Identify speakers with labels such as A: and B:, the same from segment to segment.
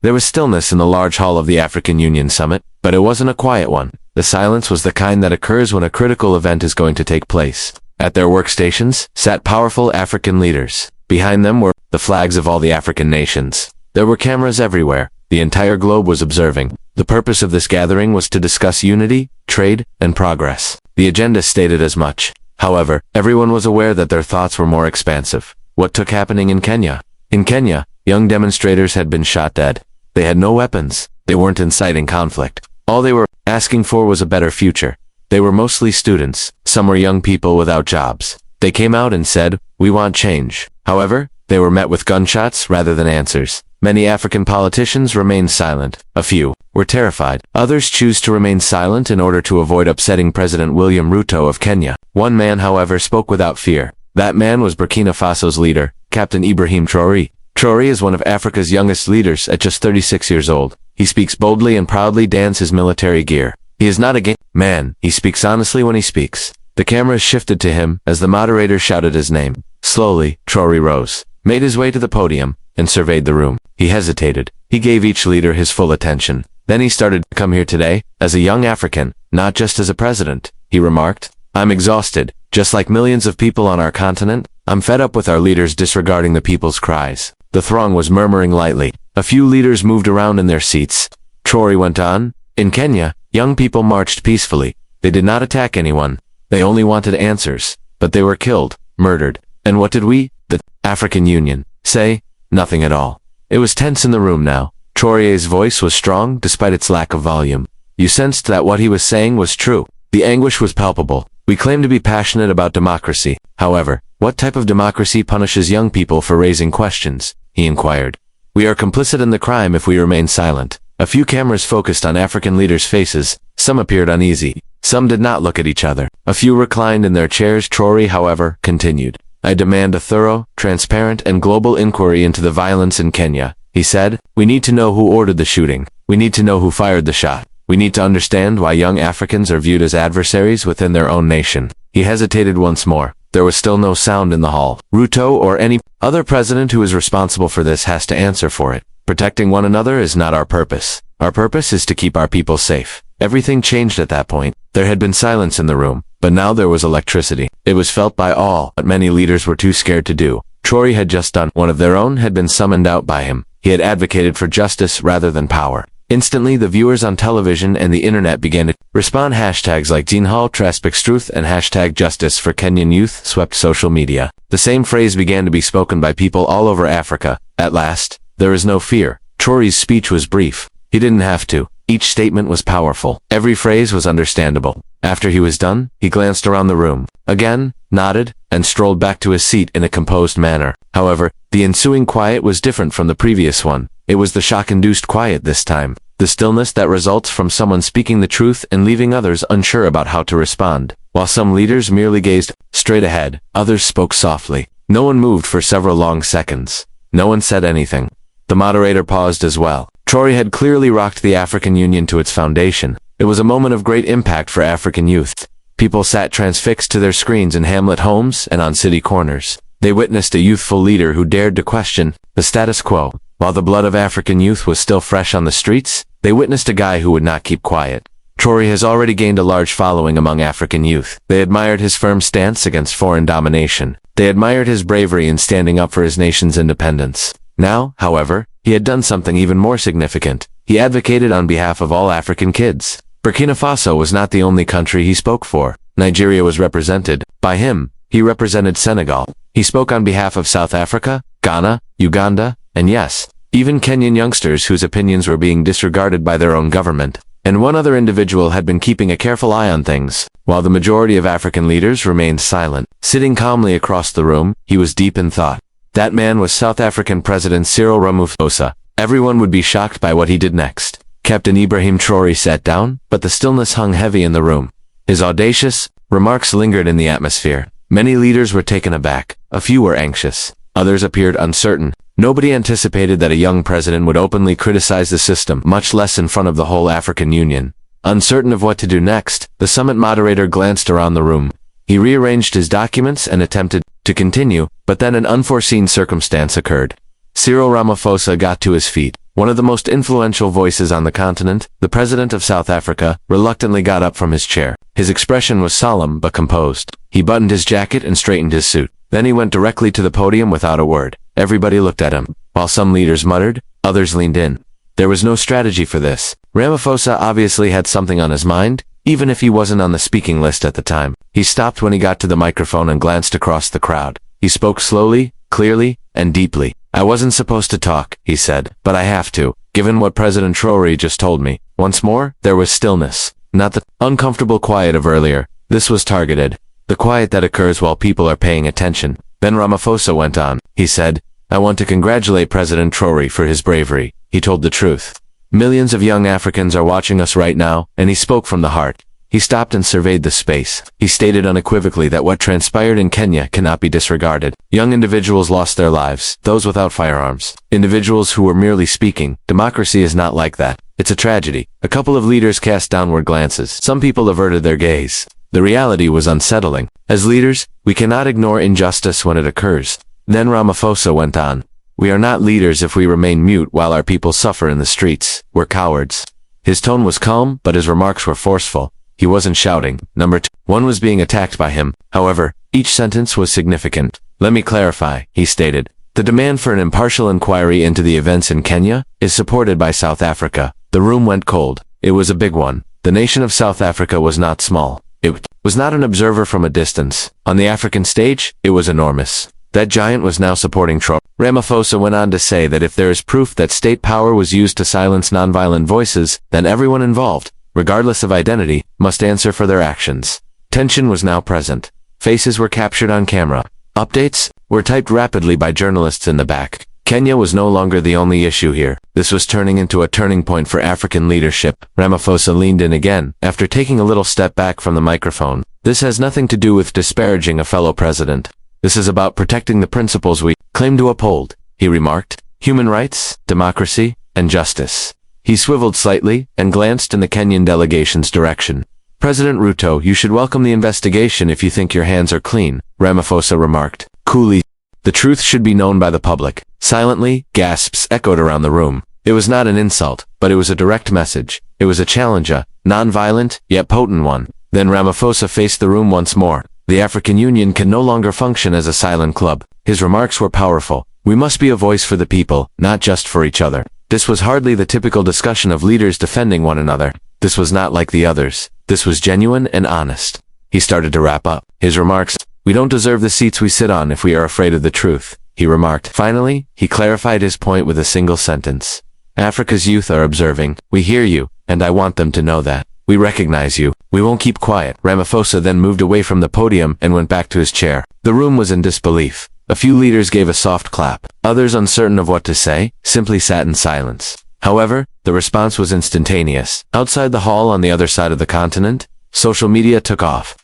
A: There was stillness in the large hall of the African Union Summit, but it wasn't a quiet one. The silence was the kind that occurs when a critical event is going to take place. At their workstations sat powerful African leaders. Behind them were the flags of all the African nations. There were cameras everywhere. The entire globe was observing. The purpose of this gathering was to discuss unity, trade, and progress. The agenda stated as much. However, everyone was aware that their thoughts were more expansive. What took happening in Kenya? In Kenya, young demonstrators had been shot dead. They had no weapons. They weren't inciting conflict. All they were asking for was a better future. They were mostly students. Some were young people without jobs. They came out and said, "We want change." However, they were met with gunshots rather than answers. Many African politicians remained silent. A few were terrified. Others choose to remain silent in order to avoid upsetting President William Ruto of Kenya. One man, however, spoke without fear. That man was Burkina Faso's leader, Captain Ibrahim Traoré. Traoré is one of Africa's youngest leaders at just 36 years old. He speaks boldly and proudly dons his military gear. He is not a game man. He speaks honestly when he speaks. The cameras shifted to him as the moderator shouted his name. Slowly, Traoré rose, made his way to the podium, and surveyed the room. He hesitated. He gave each leader his full attention. Then he started, "Come here today, as a young African, not just as a president," he remarked. "I'm exhausted, just like millions of people on our continent. I'm fed up with our leaders disregarding the people's cries." The throng was murmuring lightly. A few leaders moved around in their seats. Traoré went on, "In Kenya, young people marched peacefully. They did not attack anyone. They only wanted answers. But they were killed, murdered. And what did we, the African Union, say? Nothing at all." It was tense in the room now. Traoré's voice was strong despite its lack of volume. You sensed that what he was saying was true. The anguish was palpable. "We claim to be passionate about democracy. However, what type of democracy punishes young people for raising questions?" he inquired. "We are complicit in the crime if we remain silent." A few cameras focused on African leaders' faces. Some appeared uneasy. Some did not look at each other. A few reclined in their chairs. Traoré, however, continued. "I demand a thorough, transparent, and global inquiry into the violence in Kenya," he said. "We need to know who ordered the shooting. We need to know who fired the shot. We need to understand why young Africans are viewed as adversaries within their own nation." He hesitated once more. There was still no sound in the hall. Ruto or any other president who is responsible for this has to answer for it. Protecting one another is not our purpose. Our purpose is to keep our people safe. Everything changed at that point. There had been silence in the room, but now there was electricity. It was felt by all, but many leaders were too scared to do. Traoré had just done. One of their own had been summoned out by him. He had advocated for justice rather than power. Instantly, the viewers on television and the internet began to respond. Hashtags like Jinhal Traspikstruth and hashtag Justice for Kenyan Youth swept social media. The same phrase began to be spoken by people all over Africa. At last, there is no fear. Traoré's speech was brief. He didn't have to. Each statement was powerful. Every phrase was understandable. After he was done, he glanced around the room, again, nodded, and strolled back to his seat in a composed manner. However, the ensuing quiet was different from the previous one. It was the shock-induced quiet this time. The stillness that results from someone speaking the truth and leaving others unsure about how to respond. While some leaders merely gazed straight ahead, others spoke softly. No one moved for several long seconds. No one said anything. The moderator paused as well. Traoré had clearly rocked the African Union to its foundation. It was a moment of great impact for African youth. People sat transfixed to their screens in hamlet homes and on city corners. They witnessed a youthful leader who dared to question the status quo. While the blood of African youth was still fresh on the streets, they witnessed a guy who would not keep quiet. Traoré has already gained a large following among African youth. They admired his firm stance against foreign domination. They admired his bravery in standing up for his nation's independence. Now, however, he had done something even more significant. He advocated on behalf of all African kids. Burkina Faso was not the only country he spoke for. Nigeria was represented. By him, he represented Senegal. He spoke on behalf of South Africa, Ghana, Uganda, and yes, even Kenyan youngsters whose opinions were being disregarded by their own government. And one other individual had been keeping a careful eye on things. While the majority of African leaders remained silent, sitting calmly across the room, he was deep in thought. That man was South African President Cyril Ramaphosa. Everyone would be shocked by what he did next. Captain Ibrahim Traoré sat down, but the stillness hung heavy in the room. His audacious remarks lingered in the atmosphere. Many leaders were taken aback. A few were anxious. Others appeared uncertain. Nobody anticipated that a young president would openly criticize the system, much less in front of the whole African Union. Uncertain of what to do next, the summit moderator glanced around the room. He rearranged his documents and attempted to continue, but then an unforeseen circumstance occurred. Cyril Ramaphosa got to his feet. one of the most influential voices on the continent, the president of South Africa, reluctantly got up from his chair. His expression was solemn but composed. He buttoned his jacket and straightened his suit. Then he went directly to the podium without a word. Everybody looked at him. While some leaders muttered, others leaned in. There was no strategy for this. Ramaphosa obviously had something on his mind, even if he wasn't on the speaking list at the time. He stopped when he got to the microphone and glanced across the crowd. He spoke slowly, clearly, and deeply. "I wasn't supposed to talk," he said, "but I have to, given what President Traoré just told me." Once more, there was stillness. Not the uncomfortable quiet of earlier. This was targeted. The quiet that occurs while people are paying attention. Then Ramaphosa went on. He said, "I want to congratulate President Traoré for his bravery." He told the truth. Millions of young Africans are watching us right now, and he spoke from the heart. He stopped and surveyed the space. He stated unequivocally that what transpired in Kenya cannot be disregarded. Young individuals lost their lives, those without firearms. Individuals who were merely speaking. Democracy is not like that. It's a tragedy. A couple of leaders cast downward glances. Some people averted their gaze. The reality was unsettling. As leaders, we cannot ignore injustice when it occurs. Then Ramaphosa went on. "We are not leaders if we remain mute while our people suffer in the streets. We're cowards." His tone was calm, but his remarks were forceful. He wasn't shouting. Number 2. One was being attacked by him. However, each sentence was significant. "Let me clarify," he stated. "The demand for an impartial inquiry into the events in Kenya is supported by South Africa." The room went cold. It was a big one. The nation of South Africa was not small. It was not an observer from a distance. On the African stage, it was enormous. That giant was now supporting Traoré. Ramaphosa went on to say that if there is proof that state power was used to silence nonviolent voices, then everyone involved, regardless of identity, must answer for their actions. Tension was now present. Faces were captured on camera. Updates were typed rapidly by journalists in the back. Kenya was no longer the only issue here. This was turning into a turning point for African leadership. Ramaphosa leaned in again, after taking a little step back from the microphone. "This has nothing to do with disparaging a fellow president. This is about protecting the principles we claim to uphold," he remarked. "Human rights, democracy, and justice." He swiveled slightly and glanced in the Kenyan delegation's direction. "President Ruto, you should welcome the investigation if you think your hands are clean," Ramaphosa remarked. Coolly, "The truth should be known by the public." Silently, gasps echoed around the room. It was not an insult, but it was a direct message. It was a challenge, a non-violent, yet potent one. Then Ramaphosa faced the room once more. The African Union can no longer function as a silent club. His remarks were powerful. "We must be a voice for the people, not just for each other." This was hardly the typical discussion of leaders defending one another. This was not like the others. This was genuine and honest. He started to wrap up. His remarks, "We don't deserve the seats we sit on if we are afraid of the truth," he remarked. Finally, he clarified his point with a single sentence. "Africa's youth are observing. We hear you, and I want them to know that. We recognize you. We won't keep quiet." Ramaphosa then moved away from the podium and went back to his chair. The room was in disbelief. A few leaders gave a soft clap. Others, uncertain of what to say, simply sat in silence. However, the response was instantaneous. Outside the hall on the other side of the continent, social media took off.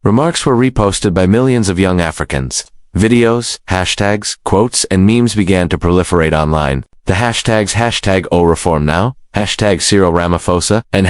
A: Remarks were reposted by millions of young Africans. Videos, hashtags, quotes, and memes began to proliferate online. The hashtags #OReformNow, #Cyril Ramaphosa, and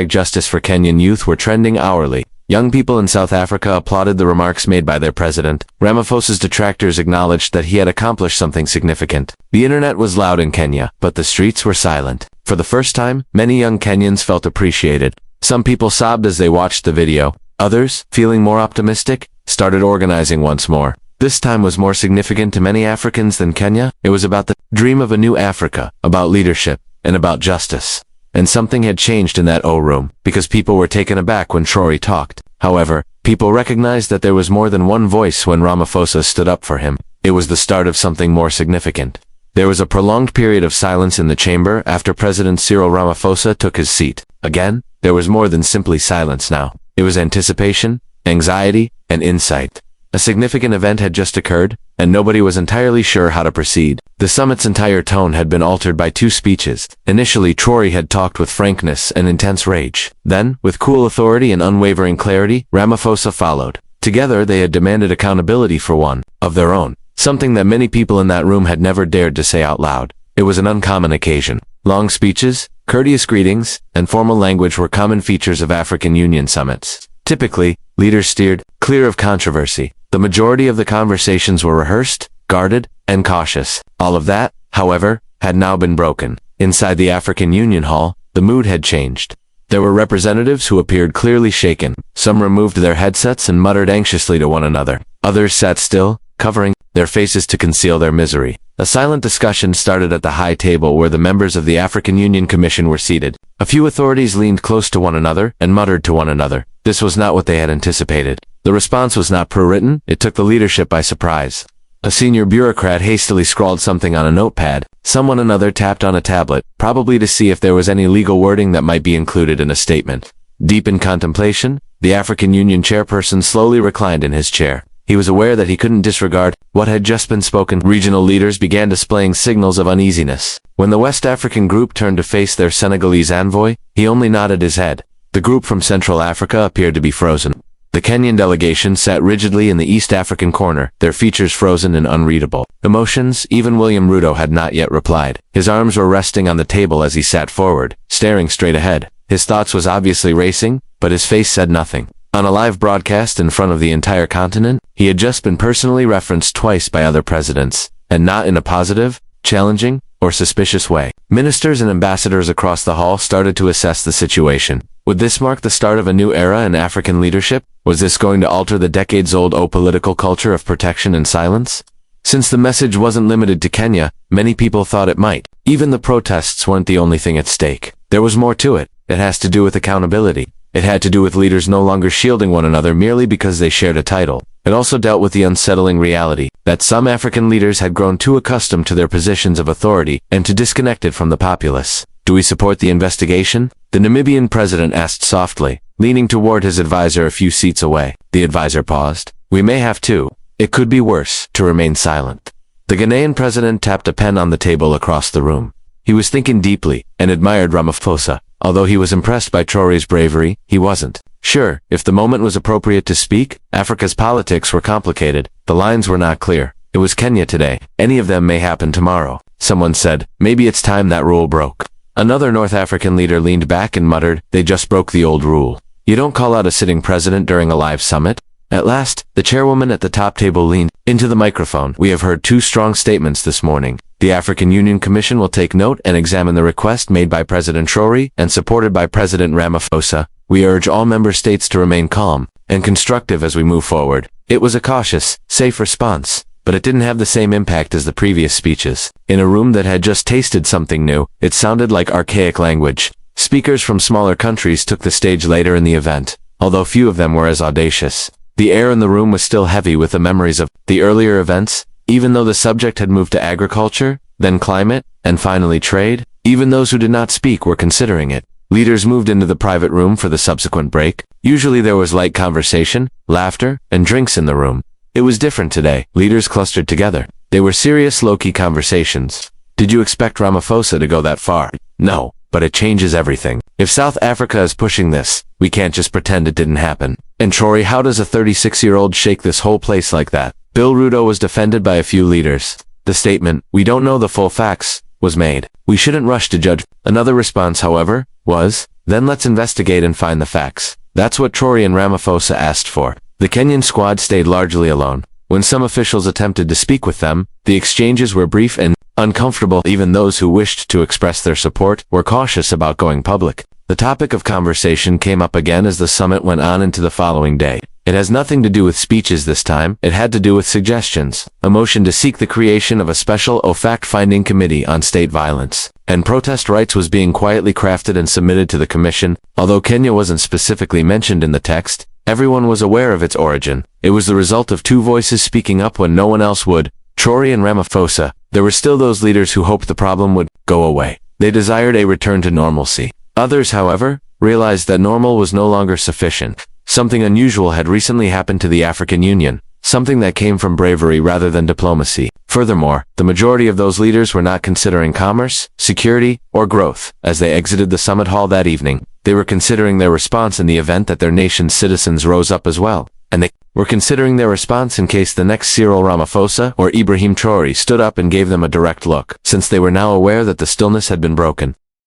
A: #Justice for Kenyan Youth were trending hourly. Young people in South Africa applauded the remarks made by their president. Ramaphosa's detractors acknowledged that he had accomplished something significant. The internet was loud in Kenya, but the streets were silent. For the first time, many young Kenyans felt appreciated. Some people sobbed as they watched the video. Others, feeling more optimistic, started organizing once more. This time was more significant to many Africans than Kenya. It was about the dream of a new Africa, about leadership, and about justice. And something had changed in that room, because people were taken aback when Traoré talked. However, people recognized that there was more than one voice when Ramaphosa stood up for him. It was the start of something more significant. There was a prolonged period of silence in the chamber after President Cyril Ramaphosa took his seat. Again, there was more than simply silence now. It was anticipation, anxiety, and insight. A significant event had just occurred, and nobody was entirely sure how to proceed. The summit's entire tone had been altered by two speeches. Initially, Traoré had talked with frankness and intense rage. Then, with cool authority and unwavering clarity, Ramaphosa followed. Together, they had demanded accountability for one of their own, something that many people in that room had never dared to say out loud. It was an uncommon occasion. Long speeches, courteous greetings, and formal language were common features of African Union summits. Typically, leaders steered clear of controversy. The majority of the conversations were rehearsed, guarded, and cautious. All of that, however, had now been broken. Inside the African Union Hall, the mood had changed. There were representatives who appeared clearly shaken. Some removed their headsets and muttered anxiously to one another. Others sat still, covering their faces to conceal their misery. A silent discussion started at the high table where the members of the African Union Commission were seated. A few authorities leaned close to one another and muttered to one another. This was not what they had anticipated. The response was not pre-written, it took the leadership by surprise. A senior bureaucrat hastily scrawled something on a notepad. Another tapped on a tablet, probably to see if there was any legal wording that might be included in a statement. Deep in contemplation, the African Union chairperson slowly reclined in his chair. He was aware that he couldn't disregard what had just been spoken. Regional leaders began displaying signals of uneasiness. When the West African group turned to face their Senegalese envoy, he only nodded his head. The group from Central Africa appeared to be frozen. The Kenyan delegation sat rigidly in the East African corner, their features frozen and unreadable. Emotions, even William Ruto had not yet replied. His arms were resting on the table as he sat forward, staring straight ahead. His thoughts was obviously racing, but his face said nothing. On a live broadcast in front of the entire continent, he had just been personally referenced twice by other presidents, and not in a positive, challenging, or suspicious way. Ministers and ambassadors across the hall started to assess the situation. Would this mark the start of a new era in African leadership? Was this going to alter the decades-old political culture of protection and silence? Since the message wasn't limited to Kenya, many people thought it might. Even the protests weren't the only thing at stake. There was more to it. It has to do with accountability. It had to do with leaders no longer shielding one another merely because they shared a title. It also dealt with the unsettling reality that some African leaders had grown too accustomed to their positions of authority and too disconnected from the populace. Do we support the investigation? The Namibian president asked softly, leaning toward his advisor a few seats away. The advisor paused. We may have to. It could be worse to remain silent. The Ghanaian president tapped a pen on the table across the room. He was thinking deeply and admired Ramaphosa. Although he was impressed by Traoré's bravery, he wasn't sure if the moment was appropriate to speak. Africa's politics were complicated. The lines were not clear. It was Kenya today. Any of them may happen tomorrow. Someone said, maybe it's time that rule broke. Another North African leader leaned back and muttered, they just broke the old rule. You don't call out a sitting president during a live summit. At last, the chairwoman at the top table leaned into the microphone. We have heard two strong statements this morning. The African Union Commission will take note and examine the request made by President Traoré and supported by President Ramaphosa. We urge all member states to remain calm and constructive as we move forward. It was a cautious, safe response, but it didn't have the same impact as the previous speeches. In a room that had just tasted something new, it sounded like archaic language. Speakers from smaller countries took the stage later in the event, although few of them were as audacious. The air in the room was still heavy with the memories of the earlier events, even though the subject had moved to agriculture, then climate, and finally trade. Even those who did not speak were considering it. Leaders moved into the private room for the subsequent break. Usually there was light conversation, laughter, and drinks in the room. It was different today. Leaders clustered together. They were serious, low-key conversations. Did you expect Ramaphosa to go that far? No, but it changes everything. If South Africa is pushing this, we can't just pretend it didn't happen. And Traoré, how does a 36-year-old shake this whole place like that? Bill Ruto was defended by a few leaders. The statement, we don't know the full facts, was made. We shouldn't rush to judge. Another response, however, was, then let's investigate and find the facts. That's what Traoré and Ramaphosa asked for. The Kenyan squad stayed largely alone. When some officials attempted to speak with them, the exchanges were brief and uncomfortable. Even those who wished to express their support were cautious about going public. The topic of conversation came up again as the summit went on into the following day. It has nothing to do with speeches this time. It had to do with suggestions. A motion to seek the creation of a special fact-finding committee on state violence and protest rights was being quietly crafted and submitted to the commission. Although Kenya wasn't specifically mentioned in the text, everyone was aware of its origin. It was the result of two voices speaking up when no one else would, Traoré and Ramaphosa. There were still those leaders who hoped the problem would go away. They desired a return to normalcy. Others, however, realized that normal was no longer sufficient. Something unusual had recently happened to the African Union, something that came from bravery rather than diplomacy. Furthermore, the majority of those leaders were not considering commerce, security, or growth as they exited the summit hall that evening. They were considering their response in the event that their nation's citizens rose up as well. And they were considering their response in case the next Cyril Ramaphosa or Ibrahim Traoré stood up and gave them a direct look, since they were now aware that the stillness had been broken.